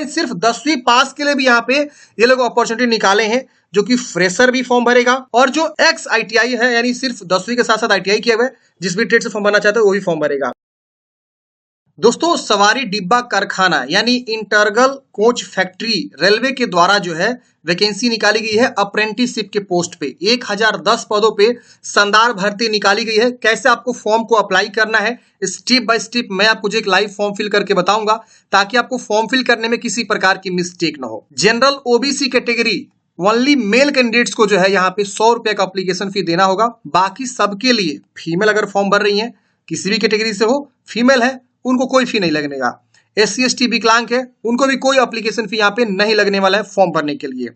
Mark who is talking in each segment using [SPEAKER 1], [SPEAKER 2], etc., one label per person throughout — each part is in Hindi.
[SPEAKER 1] सिर्फ 10वीं पास के लिए भी यहाँ पे ये लोग अपॉर्चुनिटी निकाले हैं, जो कि फ्रेशर भी फॉर्म भरेगा और जो एक्स ITI है यानी सिर्फ 10वीं के साथ साथ ITI किया हुआ है, जिस भी ट्रेड से फॉर्म भरना चाहते हो वो भी फॉर्म भरेगा। दोस्तों, सवारी डिब्बा कारखाना यानी इंटरगल कोच फैक्ट्री रेलवे के द्वारा जो है वैकेंसी निकाली गई है अप्रेंटिसशिप के पोस्ट पे। 1010 पदों पे शानदार भर्ती निकाली गई है। कैसे आपको फॉर्म को अप्लाई करना है स्टेप बाय स्टेप मैं आपको जो एक लाइव फॉर्म फिल करके बताऊंगा, ताकि आपको फॉर्म फिल करने में किसी प्रकार की मिस्टेक ना हो। General OBC category only male candidates को जो है यहाँ पे 100 रुपए का एप्लीकेशन फी देना होगा। बाकी सबके लिए फीमेल अगर फॉर्म भर रही है, किसी भी कैटेगरी से हो, फीमेल है, उनको कोई फी नहीं लगेगा। SC ST विकलांग है, उनको भी कोई एप्लीकेशन फी यहाँ पे नहीं लगने वाला है फॉर्म भरने के लिए।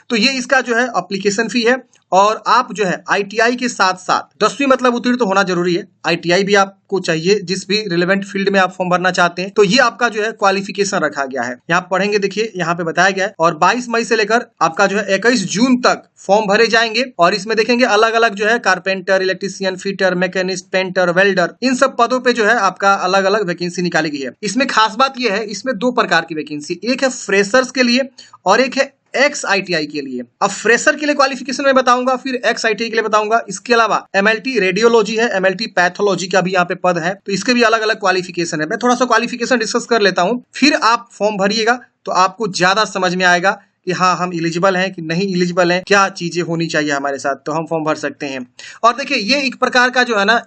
[SPEAKER 1] तो ये इसका जो है एप्लीकेशन फी है। और आप जो है ITI के साथ साथ 10वीं मतलब उत्तीर्ण तो होना जरूरी है, ITI भी आपको चाहिए जिस भी रिलेवेंट फील्ड में आप फॉर्म भरना चाहते हैं। तो ये आपका जो है क्वालिफिकेशन रखा गया है। यहाँ पढ़ेंगे, देखिए यहाँ पे बताया गया है। और 22 मई से लेकर आपका जो है 21 जून तक फॉर्म भरे जाएंगे। और इसमें देखेंगे अलग अलग जो है carpenter, electrician, fitter, machinist, painter, welder, इन सब पदों पे जो है आपका अलग अलग वैकेंसी निकाली गई है। इसमें खास बात यह है, इसमें 2 प्रकार की वैकेंसी, एक है फ्रेशर्स के लिए और एक है एक्स ITI के लिए। अब फ्रेशर के लिए क्वालिफिकेशन में बताऊंगा, फिर एक्स ITI के लिए बताऊंगा। इसके अलावा MLT रेडियोलॉजी है, MLT पैथोलॉजी का भी यहाँ पे पद है, तो इसके भी अलग अलग क्वालिफिकेशन है। मैं थोड़ा सा क्वालिफिकेशन डिस्कस कर लेता हूँ, फिर आप फॉर्म भरिएगा तो आपको ज्यादा समझ में आएगा कि हाँ हम एलिजिबल हैं कि नहीं एलिजिबल हैं, क्या चीजें होनी चाहिए हमारे साथ, तो हम फॉर्म भर सकते हैं। और देखिए ये एक प्रकार का जो है ना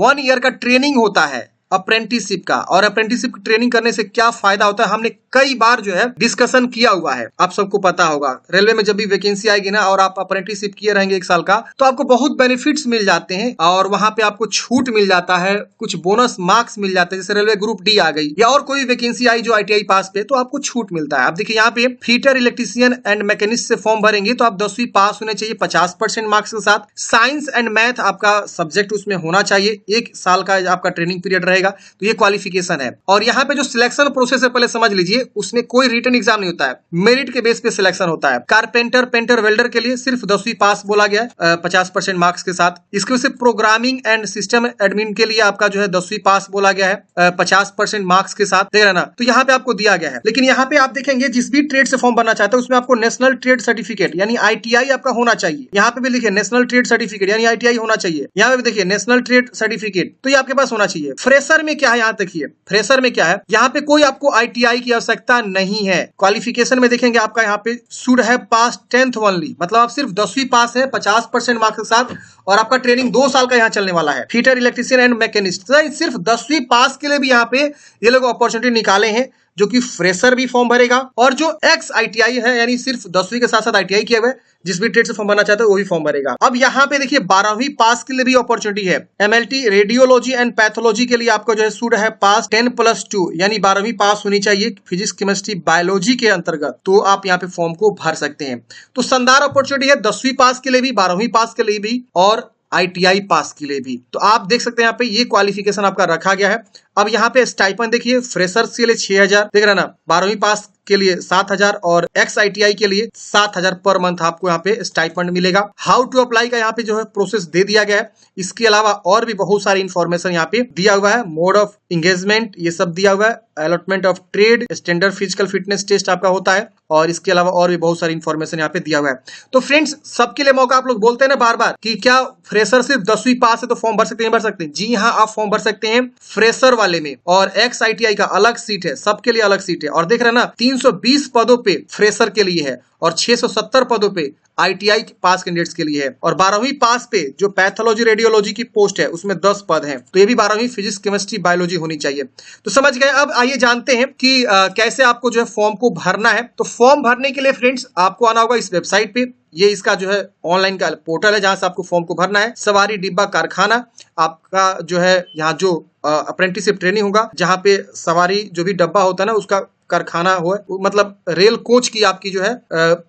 [SPEAKER 1] 1 ईयर का ट्रेनिंग होता है अप्रेंटिसशिप का। और अप्रेंटिसशिप ट्रेनिंग करने से क्या फायदा होता है, हमने कई बार जो है डिस्कशन किया हुआ है, आप सबको पता होगा। रेलवे में जब भी वैकेंसी आएगी ना और आप अप्रेंटिसशिप किए रहेंगे 1 साल का, तो आपको बहुत बेनिफिट्स मिल जाते हैं और वहां पे आपको छूट मिल जाता है, कुछ बोनस मार्क्स मिल जाते हैं। जैसे रेलवे ग्रुप D आ गई या और कोई वैकेंसी आई जो ITI पास पे, तो आपको छूट मिलता है। आप देखिए यहाँ पे फिटर, इलेक्ट्रीशियन एंड मैकेनिस्ट से फॉर्म भरेंगे तो आप 10वीं पास होने चाहिए 50% मार्क्स के साथ। साइंस एंड मैथ आपका सब्जेक्ट उसमें होना चाहिए। 1 साल का आपका ट्रेनिंग पीरियड रहेगा, तो ये क्वालिफिकेशन है। और यहाँ पे जो सिलेक्शन प्रोसेस है पहले समझ लीजिए, उसमें कोई रिटन एग्जाम नहीं होता है, मेरिट के बेस पे सिलेक्शन होता है। कारपेंटर, पेंटर, वेल्डर के लिए सिर्फ 10वीं पास बोला गया है 50% मार्क्स के साथ। इसके वजह से प्रोग्रामिंग एंड सिस्टम एडमिन के लिए आपका जो है 10वीं पास बोला गया है 50% मार्क्स के साथ, देख रहे ना। तो यहाँ पे आपको दिया गया है। लेकिन यहाँ पे आप देखेंगे जिस भी ट्रेड से फॉर्म भरना चाहते हैं उसमें आपको नेशनल ट्रेड सर्टिफिकेट यानी ITI आपका होना चाहिए। यहाँ पे भी लिखिए नेशनल ट्रेड सर्टिफिकेट यानी ITI होना चाहिए। यहाँ पे भी देखिए नेशनल ट्रेड सर्टिफिकेट, तो ये आपके पास होना चाहिए। फ्रेशर में क्या है, यहाँ देखिए फ्रेशर में क्या है, यहाँ पे कोई आपको ITI की आवश्यकता नहीं है। क्वालिफिकेशन में देखेंगे आपका यहाँ पे शुड है पास 10th ओनली, मतलब आप सिर्फ 10वीं पास है 50% मार्क्स के साथ, और आपका ट्रेनिंग 2 साल का यहाँ चलने वाला है। फिटर, इलेक्ट्रीशियन एंड मैकेनिस्ट, सिर्फ 10वीं पास के लिए भी यहाँ पे ये लोग अपॉर्चुनिटी निकाले हैं, जो कि फ्रेशर भी फॉर्म भरेगा और जो एक्स ITI है यानी सिर्फ 10वीं के साथ साथ ITI किया हुआ है, जिस भी ट्रेड से फॉर्म भरना चाहते हो वो भी फॉर्म भरेगा। अब यहाँ पे देखिए 12वीं पास के लिए भी अपॉर्चुनिटी है। MLT रेडियोलॉजी एंड पैथोलॉजी के लिए आपको जो है शुड है पास 10+2 यानी 12वीं पास होनी चाहिए फिजिक्स, केमिस्ट्री, बायोलॉजी के अंतर्गत, तो आप यहाँ पे फॉर्म को भर सकते हैं। तो शानदार अपॉर्चुनिटी है 10वीं पास के लिए भी, 12वीं पास के लिए भी और ITI पास के लिए भी। तो आप देख सकते हैं यहाँ पे ये क्वालिफिकेशन आपका रखा गया है। अब यहाँ पे स्टाइपेंड देखिए, फ्रेशर्स के लिए 6000, देख रहे ना, 12वीं पास के लिए 7000 और एक्स ITI के लिए 7000 पर मंथ आपको यहाँ पे स्टाइपेंड मिलेगा। हाउ टू अप्लाई का यहाँ पे जो है प्रोसेस दे दिया गया है। इसके अलावा और भी बहुत सारी इंफॉर्मेशन यहाँ पे दिया हुआ है, मोड ऑफ एंगेजमेंट ये सब दिया हुआ है, allotment of trade, standard physical fitness test आपका होता है, और इसके अलावा और भी बहुत सारी इंफॉर्मेशन यहाँ पे दिया हुआ है। तो फ्रेंड्स, सबके लिए मौका, आप लोग बोलते हैं ना बार बार कि क्या फ्रेशर सिर्फ 10वीं पास है तो फॉर्म भर सकते हैं, भर सकते हैं। जी हाँ, आप फॉर्म भर सकते हैं फ्रेशर वाले में, और एक्स ITI का अलग सीट है, सबके लिए अलग सीट है। और देख रहे हैं ना, 320 पदों पे फ्रेशर के लिए है और 670 पदों पे ITI पास कैंडिडेट्स के लिए है। और 12वीं पास पे जो पैथोलॉजी रेडियोलॉजी की पोस्ट है उसमें 10 पद हैं, तो ये भी 12वीं फिजिक्स, केमिस्ट्री, बायोलॉजी होनी चाहिए। तो समझ गए। अब आइए जानते हैं कि कैसे आपको जो है फॉर्म को भरना है। तो फॉर्म भरने के लिए फ्रेंड्स आपको आना होगा इस वेबसाइट पे। ये इसका जो है ऑनलाइन का पोर्टल है जहां से आपको फॉर्म को भरना है। सवारी डिब्बा कारखाना आपका जो है, यहाँ जो अप्रेंटिसशिप ट्रेनिंग होगा, जहाँ पे सवारी जो भी डब्बा होता है ना उसका कारखाना हो, मतलब रेल कोच की आपकी जो है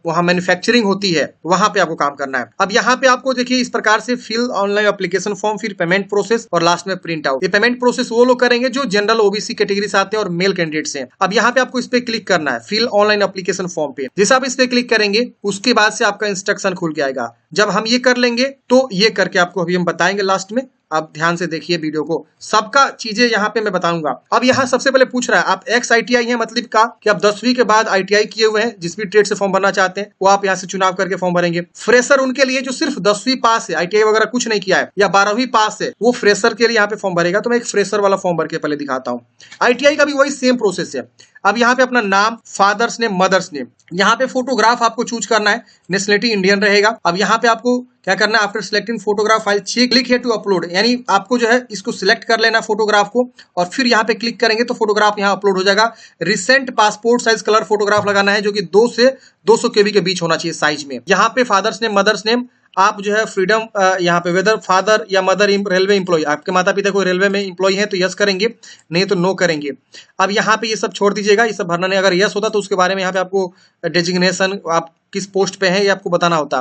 [SPEAKER 1] वहाँ मैन्युफैक्चरिंग होती है, वहां पे आपको काम करना है। अब यहाँ पे आपको देखिए इस प्रकार से फिल ऑनलाइन एप्लीकेशन फॉर्म, फिर पेमेंट प्रोसेस और लास्ट में प्रिंट आउट। ये पेमेंट प्रोसेस वो लोग करेंगे जो जनरल OBC कैटेगरी से आते हैं और मेल कैंडिडेट्स हैं। अब यहाँ पे आपको इस पे क्लिक करना है, फिल ऑनलाइन एप्लीकेशन फॉर्म पे। जैसे आप इस पे क्लिक करेंगे उसके बाद से आपका इंस्ट्रक्शन खुल के आएगा। जब हम ये कर लेंगे तो ये करके आपको अभी हम बताएंगे लास्ट में, आप ध्यान से देखिए वीडियो को, सबका चीजें यहाँ पे मैं बताऊंगा। अब यहाँ सबसे पहले पूछ रहा है आप एक्स ITI है, मतलब का कि आप 10वीं के बाद ITI किए हुए हैं, जिस भी ट्रेड से फॉर्म भरना चाहते हैं वो आप यहाँ से चुनाव करके फॉर्म भरेंगे। फ्रेशर उनके लिए जो सिर्फ 10वीं पास है, ITI वगैरह कुछ नहीं किया है, या 12वीं पास है, वो फ्रेशर के लिए यहाँ पे फॉर्म भरेगा। तो मैं एक फ्रेशर वाला फॉर्म भर के पहले दिखाता हूँ। ITI का भी वही सेम प्रोसेस है। अब यहाँ पे अपना नाम, फादर्स नेम, मदर्स नेम, यहाँ पे फोटोग्राफ आपको चूज करना है, नेशनलिटी इंडियन रहेगा। अब यहाँ पे आपको क्या करना है, after selecting photograph file check click here to upload, यानी आपको जो है इसको सिलेक्ट कर लेना फोटोग्राफ को, और फिर यहाँ पे क्लिक करेंगे तो फोटोग्राफ यहाँ अपलोड हो जाएगा। Recent passport size colour photograph लगाना है, जो कि 2 से 200 KB के बीच होना चाहिए साइज में। यहाँ पे फादर्स नेम, मदर्स नेम, आप जो है फ्रीडम यहाँ पे वेदर फादर या मदर रेलवे एम्प्लॉय, आपके माता पिता कोई रेलवे में एम्प्लॉय है तो यस करेंगे, नहीं तो नो करेंगे। अब यहाँ पे ये सब छोड़ दीजिएगा, ये सब भरना नहीं। अगर यस होता तो उसके बारे में यहाँ पे आपको डेजिग्नेशन, आप किस पोस्ट पे हैं ये आपको बताना होता।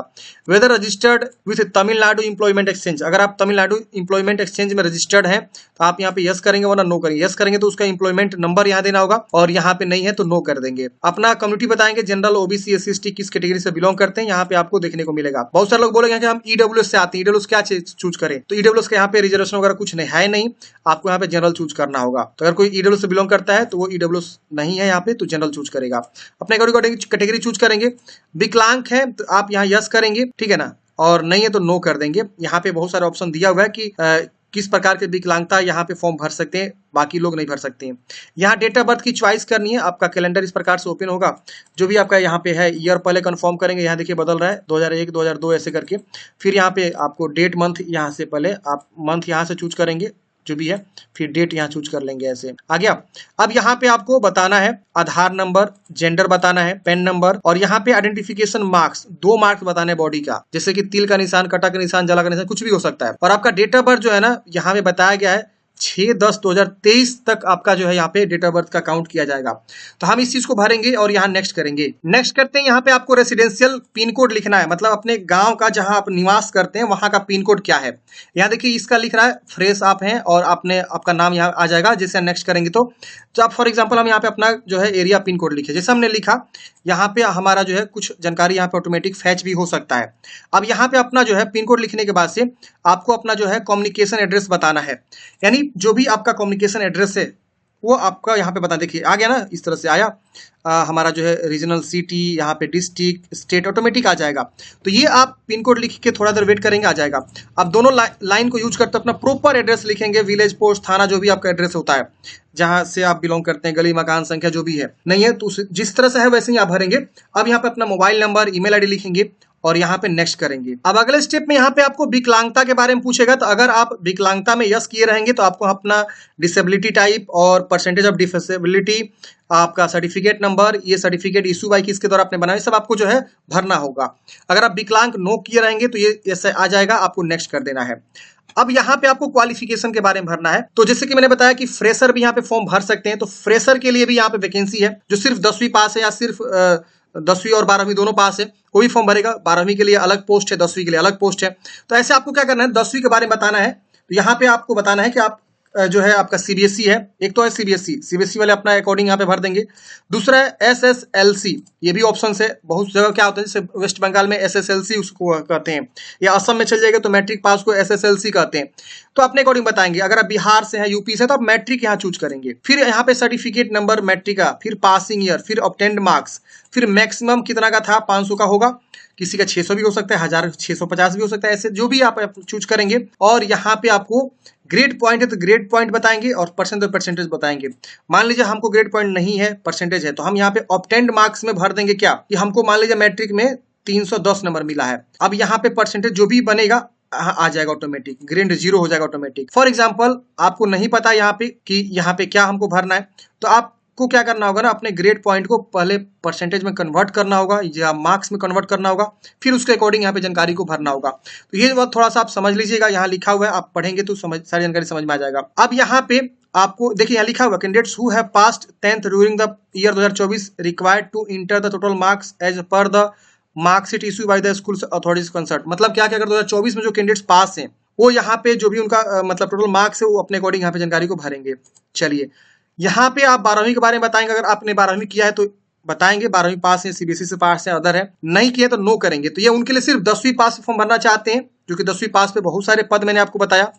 [SPEAKER 1] Whether registered with Tamil Nadu employment exchange, अगर आप तमिलनाडु एम्प्लॉयमेंट एक्सचेंज में रजिस्टर्ड हैं तो आप यहाँ पे यस करेंगे, वरना नो करेंगे। यस करेंगे तो उसका एम्प्लॉयमेंट नंबर यहाँ देना होगा, और यहाँ पे नहीं है तो नो कर देंगे। अपना कम्युनिटी बताएंगे, जनरल, OBC, SC, ST किस कैटेगरी से बिलोंग करते हैं, यहाँ पे आपको देखने को मिलेगा। बहुत सारे लोग बोलेंगे कि हम EWS से आते हैं, EWS क्या चूज करें, तो EWS का यहाँ पे रिजर्वेशन वगैरह कुछ नहीं है, नहीं, आपको यहाँ पे जनरल चूज करना होगा। तो अगर कोई EWS से बिलोंग करता है तो वो EWS नहीं है यहाँ पे, तो जनरल चूज करेगा। अपने अकॉर्डिंग कैटेगरी चूज करेंगे। विकलांग है तो आप यहाँ यस करेंगे, ठीक है ना, और नहीं है तो नो कर देंगे। यहाँ पे बहुत सारे ऑप्शन दिया हुआ है कि किस प्रकार के विकलांगता यहाँ पे फॉर्म भर सकते हैं, बाकी लोग नहीं भर सकते हैं। यहाँ डेट ऑफ बर्थ की चॉइस करनी है। आपका कैलेंडर इस प्रकार से ओपन होगा, जो भी आपका यहाँ पे है ईयर पहले कंफर्म करेंगे। यहाँ देखिए बदल रहा है 2001, 2002 ऐसे करके। फिर यहाँ पे आपको डेट, मंथ, यहाँ से पहले आप मंथ यहाँ से चूज करेंगे जो भी है, फिर डेट यहाँ चूज कर लेंगे, ऐसे आ गया। अब यहाँ पे आपको बताना है आधार नंबर, जेंडर बताना है, पेन नंबर, और यहाँ पे आइडेंटिफिकेशन मार्क्स, 2 मार्क्स बताने हैं बॉडी का, जैसे कि तिल का निशान, कटा का निशान, जला का निशान, कुछ भी हो सकता है। और आपका डेट ऑफ बर्थ जो है ना, यहाँ पे बताया गया है 6/10/2023 तक आपका जो है यहाँ पे डेट ऑफ बर्थ का काउंट किया जाएगा। तो हम इस चीज को भरेंगे और यहाँ नेक्स्ट करेंगे। नेक्स्ट करते हैं, यहाँ पे आपको रेसिडेंशियल पिन कोड लिखना है, मतलब अपने गांव का जहां आप निवास करते हैं वहां का पिन कोड क्या है। यहाँ देखिए इसका लिख रहा है, फ्रेश आप हैं और आपका नाम यहाँ आ जाएगा। जैसे नेक्स्ट करेंगे तो आप फॉर एग्जाम्पल हम यहाँ पे अपना जो है एरिया पिन कोड लिखे, जैसे हमने लिखा, यहाँ पे हमारा जो है कुछ जानकारी यहाँ पे ऑटोमेटिक फैच भी हो सकता है। अब यहाँ पे अपना जो है पिन कोड लिखने के बाद से आपको अपना जो है कम्युनिकेशन एड्रेस बताना है, यानी जो भी आपका कम्युनिकेशन एड्रेस है वो आपका यहाँ पे बता। देखिए आ गया ना, इस तरह से आया। हमारा जो है रीजनल, सिटी, यहाँ पे डिस्ट्रिक्ट, स्टेट ऑटोमेटिक आ जाएगा। तो ये आप पिन कोड लिख के थोड़ा देर वेट करेंगे, आ जाएगा। अब दोनों लाइन को यूज करते अपना प्रॉपर एड्रेस लिखेंगे, विलेज, पोस्ट, थाना, जो भी आपका एड्रेस होता है जहां से आप बिलोंग करते हैं, गली, मकान संख्या जो भी है, नहीं है तो जिस तरह से है वैसे ही आप भरेंगे। अब यहाँ पे अपना मोबाइल नंबर, ईमेल ID लिखेंगे और यहाँ पे नेक्स्ट करेंगे। अब अगले स्टेप में यहाँ पे आपको विकलांगता के बारे में पूछेगा, तो अगर आप विकलांगता में यस किए रहेंगे तो आपको अपना डिसेबिलिटी टाइप और परसेंटेज ऑफ डिसेबिलिटी, आपका सर्टिफिकेट नंबर, ये सर्टिफिकेट इशू बाई किसके द्वारा आपने बनाया, सब आपको जो है भरना होगा। अगर आप विकलांग नो किए रहेंगे तो ये ऐसे आ जाएगा, आपको नेक्स्ट कर देना है। अब यहाँ पे आपको क्वालिफिकेशन के बारे में भरना है। तो जैसे कि मैंने बताया कि फ्रेशर भी यहाँ पे फॉर्म भर सकते हैं, तो फ्रेशर के लिए भी यहाँ पे वैकेंसी है, जो सिर्फ 10वीं पास है या सिर्फ 10वीं और 12वीं दोनों पास है, कोई फॉर्म भरेगा। 12वीं के लिए अलग पोस्ट है, 10वीं के लिए अलग पोस्ट है। तो ऐसे आपको क्या करना है, 10वीं के बारे में बताना है। तो यहाँ पे आपको बताना है कि आप जो है आपका CBSE है, एक तो है CBSE वाले अपना अकॉर्डिंग यहाँ पे भर देंगे। दूसरा है SSLC, ये भी ऑप्शन है। बहुत जगह क्या होता है, जैसे वेस्ट बंगाल में SSLC उसको कहते हैं, या असम में चल जाएगा तो मैट्रिक पास को SSLC कहते हैं। तो अपने अकॉर्डिंग बताएंगे। अगर आप बिहार से हैं, यूपी से, तो आप मैट्रिक यहाँ चूज करेंगे। फिर यहाँ पे सर्टिफिकेट नंबर मैट्रिक का, फिर पासिंग ईयर, फिर ऑब्टेन्ड मार्क्स, फिर मैक्सिमम कितना का था, 500 का होगा, किसी का 600 भी हो सकता है, 1650 भी हो सकता है, ऐसे जो भी आप चूज करेंगे। और यहाँ पे आपको ग्रेड पॉइंट है तो ग्रेड पॉइंट बताएंगे और परसेंटेज बताएंगे। मान लीजिए हमको ग्रेड पॉइंट नहीं है, परसेंटेज है, तो हम यहाँ पे ऑब्टेन्ड मार्क्स में भर देंगे क्या, कि हमको मान लीजिए मैट्रिक में 310 नंबर मिला है। अब यहाँ पे परसेंटेज जो भी बनेगा आ जाएगा ऑटोमेटिक, ग्रेड 0 हो जाएगा ऑटोमेटिक। फॉर एग्जाम्पल आपको नहीं पता यहाँ पे कि यहाँ पे क्या हमको भरना है, तो आपको क्या करना होगा ना, अपने ग्रेड पॉइंट को पहले परसेंटेज में कन्वर्ट करना होगा या मार्क्स में कन्वर्ट करना होगा, फिर उसके अकॉर्डिंग यहाँ पे जानकारी को भरना होगा। तो ये बात थोड़ा सा आप समझ लीजिएगा, यहाँ लिखा हुआ है, आप पढ़ेंगे तो सारी जानकारी समझ में आ जाएगा। अब यहाँ पे आपको देखिए यहाँ लिखा हुआ, candidates who have passed 10th during the year 2024 required to enter the total marks as per the marksheet issue by the school authorities concerned. मतलब क्या क्या, अगर 2024 में जो कैंडिडेट्स पास हैं वो यहाँ पे जो भी उनका मतलब टोटल मार्क्स है वो अपने अकॉर्डिंग यहाँ पे जानकारी को भरेंगे। चलिए यहाँ पे आप 12वीं के बारे में बताएंगे, अगर आपने 12वीं किया है तो बताएंगे, 12वीं पास है, CBSE से पास है, अदर है, नहीं किया तो नो करेंगे। तो ये उनके लिए सिर्फ 10वीं पास फॉर्म भरना चाहते हैं, जो कि 10वीं पास पे बहुत सारे पद मैंने आपको बताया,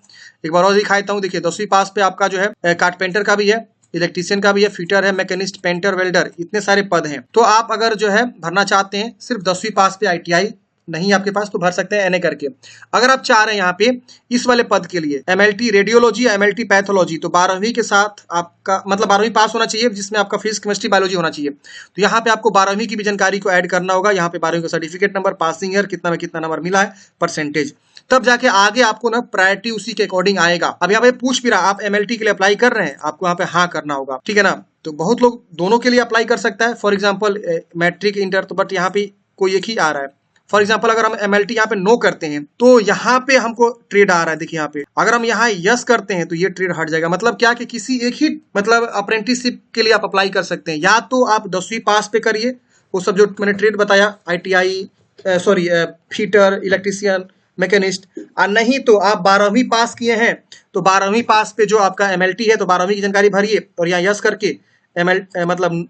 [SPEAKER 1] एक बार और दिखा देता हूँ। देखिए 10वीं पास पे आपका जो है कारपेंटर का भी है, इलेक्ट्रीशियन का भी है, फिटर है, मैकेनिस्ट, पेंटर, वेल्डर, इतने सारे पद हैं। तो आप अगर जो है भरना चाहते हैं सिर्फ 10वीं पास पे ITI नहीं आपके पास तो भर सकते हैं NA करके। अगर आप चाह रहे हैं यहाँ पे इस वाले पद के लिए MLT रेडियोलॉजी, MLT पैथोलॉजी, तो 12वीं के साथ आपका मतलब 12वीं पास होना चाहिए, जिसमें आपका फिजिक्स, केमिस्ट्री, बायोलॉजी होना चाहिए। तो यहाँ पे आपको 12वीं की भी जानकारी को ऐड करना होगा। यहाँ पे 12वीं का सर्टिफिकेट नंबर, पासिंग ईयर, कितना में कितना नंबर मिला है, परसेंटेज, तब जाके आगे आपको ना प्रायोरिटी उसी के अकॉर्डिंग आएगा। अब यहाँ पे पूछ भी रहा आप MLT के लिए अप्लाई कर रहे हैं, आपको यहाँ पे हाँ करना होगा, ठीक है ना। तो बहुत लोग दोनों के लिए अप्लाई कर सकता है, फॉर एग्जाम्पल मैट्रिक, इंटर, तो बट यहाँ पे कोई एक ही आ रहा है। फॉर एग्जाम्पल अगर हम MLT यहाँ पे नो करते हैं तो यहाँ पे हमको ट्रेड आ रहा है। देखिए यहाँ पे अगर हम यहाँ यस करते हैं तो ये ट्रेड हट जाएगा। मतलब क्या कि किसी एक ही मतलब अप्रेंटिसशिप के लिए आप अप्लाई कर सकते हैं। या तो आप 10वीं पास पे करिए, वो सब जो मैंने ट्रेड बताया, ITI sorry fitter, electrician, machinist, और नहीं तो आप 12वीं पास किए हैं तो 12वीं पास पे जो आपका MLT है तो 12वीं की जानकारी भरिए और यहाँ यस करके मतलब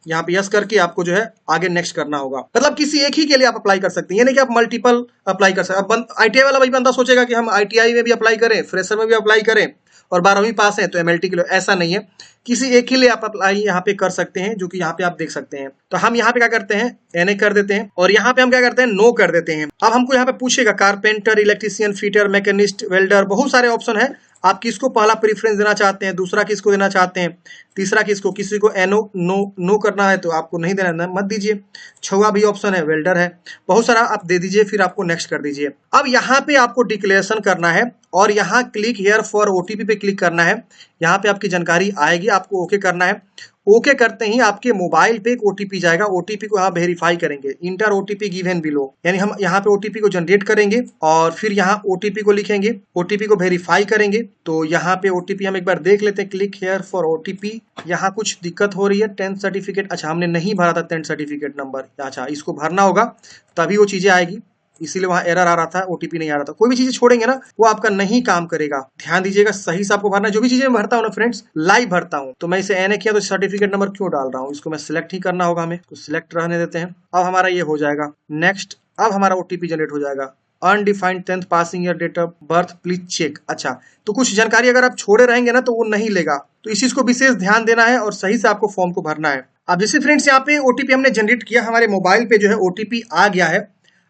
[SPEAKER 1] यहाँ पे यस करके आपको जो है आगे नेक्स्ट करना होगा। मतलब किसी एक ही के लिए आप अप्लाई कर सकते हैं, यानी कि आप मल्टीपल अप्लाई कर सकते हैं। अब ITI वाला भाई बंदा सोचेगा कि हम ITI में भी अप्लाई करें, फ्रेशर में भी अप्लाई करें और 12वीं पास है तो MLT के लिए, ऐसा नहीं है। किसी एक ही लिए आप अप्लाई यहाँ पे कर सकते हैं, जो कि यहाँ पे आप देख सकते हैं। तो हम यहाँ पे क्या करते हैं, NA कर देते हैं और यहाँ पे हम क्या करते हैं, नो कर देते हैं। अब हमको यहाँ पे पूछेगा carpenter, electrician, fitter, machinist, welder, बहुत सारे ऑप्शन है। आप किसको पहला प्रेफरेंस देना चाहते हैं, दूसरा किसको देना चाहते हैं, तीसरा किसको, किसी को नो करना है तो आपको नहीं देना, मत दीजिए। 6वां भी ऑप्शन है, वेल्डर है, बहुत सारा आप दे दीजिए, फिर आपको नेक्स्ट कर दीजिए। अब यहाँ पे आपको डिक्लेरेशन करना है और यहाँ क्लिक हियर फॉर OTP पे क्लिक करना है। यहाँ पे आपकी जानकारी आएगी, आपको ओके करना है। ओके करते ही आपके मोबाइल पे एक OTP जाएगा, OTP को यहाँ वेरीफाई करेंगे, इंटर OTP गिवन बिलो, यानी हम यहाँ पे OTP को जनरेट करेंगे और फिर यहाँ OTP को लिखेंगे, OTP को वेरीफाई करेंगे। तो यहाँ पे OTP हम एक बार देख लेते हैं, क्लिक हेयर फॉर OTP। यहाँ कुछ दिक्कत हो रही है, 10th सर्टिफिकेट, अच्छा हमने नहीं भरा था 10th सर्टिफिकेट नंबर, अच्छा इसको भरना होगा तभी वो चीजें आएगी, इसीलिए वहां एरर आ रहा था, OTP नहीं आ रहा था। कोई भी चीजें छोड़ेंगे ना वो आपका नहीं काम करेगा, ध्यान दीजिएगा, सही से आपको भरना है। जो भी चीजें मैं भरता हूँ ना फ्रेंड्स, लाइव भरता हूँ। तो मैं इसे NA किया तो सर्टिफिकेट नंबर क्यों डाल रहा हूँ, इसको मैं सिलेक्ट ही करना होगा, हमें तो सिलेक्ट रहने देते हैं। अब हमारा ये हो जाएगा नेक्स्ट। अब हमारा OTP जनरेट हो जाएगा, undefined 10th passing year, date of birth, please check. अच्छा तो कुछ जानकारी अगर आप छोड़े रहेंगे ना तो वो नहीं लेगा, तो इस चीज को विशेष ध्यान देना है और सही से आपको फॉर्म को भरना है। अब जैसे फ्रेंड्स यहाँ पे OTP हमने जनरेट किया, हमारे मोबाइल पे जो है OTP आ गया है।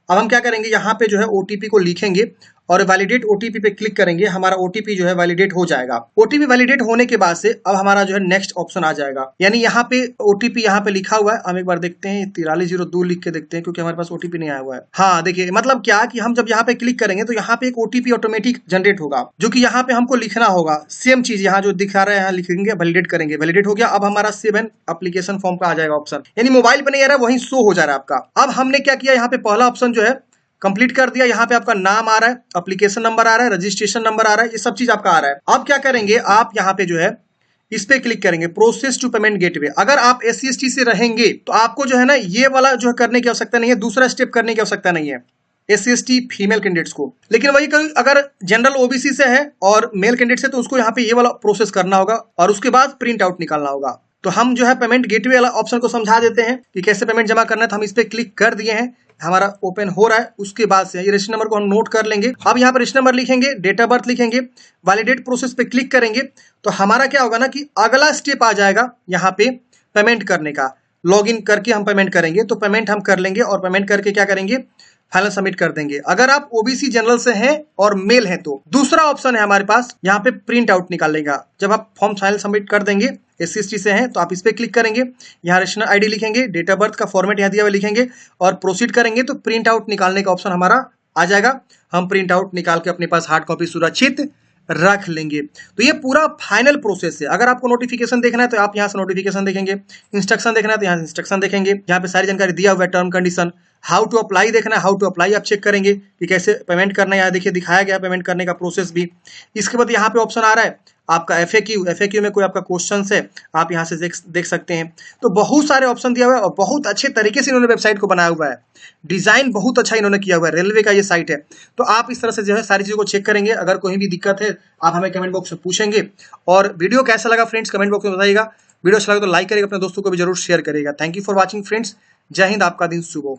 [SPEAKER 1] अब हम क्या करेंगे, यहाँ पे जो है OTP को लिखेंगे और वैलिडेट OTP पे क्लिक करेंगे, हमारा OTP जो है वैलिडेट हो जाएगा। OTP वैलिडेट होने के बाद से अब हमारा जो है नेक्स्ट ऑप्शन आ जाएगा, यानी यहाँ पे OTP यहाँ पे लिखा हुआ है, हम एक बार देखते हैं 4302 लिख के देखते हैं, क्योंकि हमारे पास OTP नहीं आया हुआ है। हाँ देखिए, मतलब क्या कि हम जब यहाँ पे क्लिक करेंगे तो यहाँ पे एक OTP ऑटोमेटिक जनरेट होगा, जो कि यहाँ पे हमको लिखना होगा। सेम चीज यहाँ जो दिखा रहे हैं, यहाँ लिखेंगे, वैलिडेट करेंगे, वैलिडेट हो गया। अब हमारा सेव एन एप्लीकेशन फॉर्म का आ जाएगा ऑप्शन, यानी मोबाइल पे नहीं आ रहा है, वहीं शो हो जा रहा है आपका। अब हमने क्या किया, यहाँ पे पहला ऑप्शन जो है कंप्लीट कर दिया, यहाँ पे आपका नाम आ रहा है, एप्लीकेशन नंबर आ रहा है, रजिस्ट्रेशन नंबर आ रहा है, ये सब चीज आपका आ रहा है। अब क्या करेंगे, आप यहाँ पे जो है इस पे क्लिक करेंगे, प्रोसेस टू पेमेंट गेटवे। अगर आप SC/ST से रहेंगे तो आपको जो है ना ये वाला जो है करने की आवश्यकता नहीं है, दूसरा स्टेप करने की आवश्यकता नहीं है SC/ST फीमेल कैंडिडेट्स को। लेकिन वही अगर जनरल OBC से है और मेल कैंडिडेट से तो उसको यहाँ पे ये वाला प्रोसेस करना होगा और उसके बाद प्रिंट आउट निकालना होगा। तो हम जो है पेमेंट गेटवे वाला ऑप्शन को समझा देते हैं कि कैसे पेमेंट जमा करना है। तो हम इस पे क्लिक कर दिए हैं, हमारा ओपन हो रहा है। उसके बाद से ये रजिस्टर नंबर को हम नोट कर लेंगे। अब यहाँ पर रजिस्टर नंबर लिखेंगे, डेट ऑफ बर्थ लिखेंगे, वैलिडेट प्रोसेस पे क्लिक करेंगे तो हमारा क्या होगा ना कि अगला स्टेप आ जाएगा यहाँ पे पेमेंट करने का। लॉगिन करके हम पेमेंट करेंगे, तो पेमेंट हम कर लेंगे और पेमेंट करके क्या करेंगे, फाइनल सबमिट कर देंगे। अगर आप OBC जनरल से हैं और मेल हैं तो दूसरा ऑप्शन है हमारे पास, यहाँ पे प्रिंट आउट निकालेगा। जब आप फॉर्म फाइनल सबमिट कर देंगे, SC/ST से हैं तो आप इस पे क्लिक करेंगे, यहाँ रजिस्ट्रेशन ID लिखेंगे, डेट ऑफ बर्थ का फॉर्मेट यहाँ दिया हुआ लिखेंगे और प्रोसीड करेंगे तो प्रिंट आउट निकालने का ऑप्शन हमारा आ जाएगा। हम प्रिंट आउट निकाल के अपने पास हार्ड कॉपी सुरक्षित रख लेंगे। तो ये पूरा फाइनल प्रोसेस है। अगर आपको नोटिफिकेशन देखना है तो आप यहाँ से नोटिफिकेशन देखेंगे, इंस्ट्रक्शन देखना है तो यहाँ से इंस्ट्रक्शन देखेंगे, यहाँ पे सारी जानकारी दिया हुआ है, term condition. How to apply देखना है, हाउ टू अप्लाई आप चेक करेंगे कि कैसे पेमेंट करना है, यहाँ देखिए दिखाया गया पेमेंट करने का प्रोसेस भी। इसके बाद यहाँ पे ऑप्शन आ रहा है आपका FAQ में कोई आपका क्वेश्चन है, आप यहाँ से देख सकते हैं। तो बहुत सारे ऑप्शन दिया हुआ है और बहुत अच्छे तरीके से इन्होंने वेबसाइट को बनाया हुआ है, डिजाइन बहुत अच्छा इन्होंने किया हुआ है। रेलवे का ये साइट है, तो आप इस तरह से जो है सारी चीजों को चेक करेंगे। अगर कोई भी दिक्कत है आप हमें कमेंट बॉक्स में पूछेंगे। और वीडियो कैसा लगा फ्रेंड्स कमेंट बॉक्स में बताइएगा। वीडियो अच्छा लगा तो लाइक करिएगा, अपने दोस्तों को भी जरूर शेयर करिएगा। Thank you for watching friends. जय हिंद, आपका दिन शुभ हो।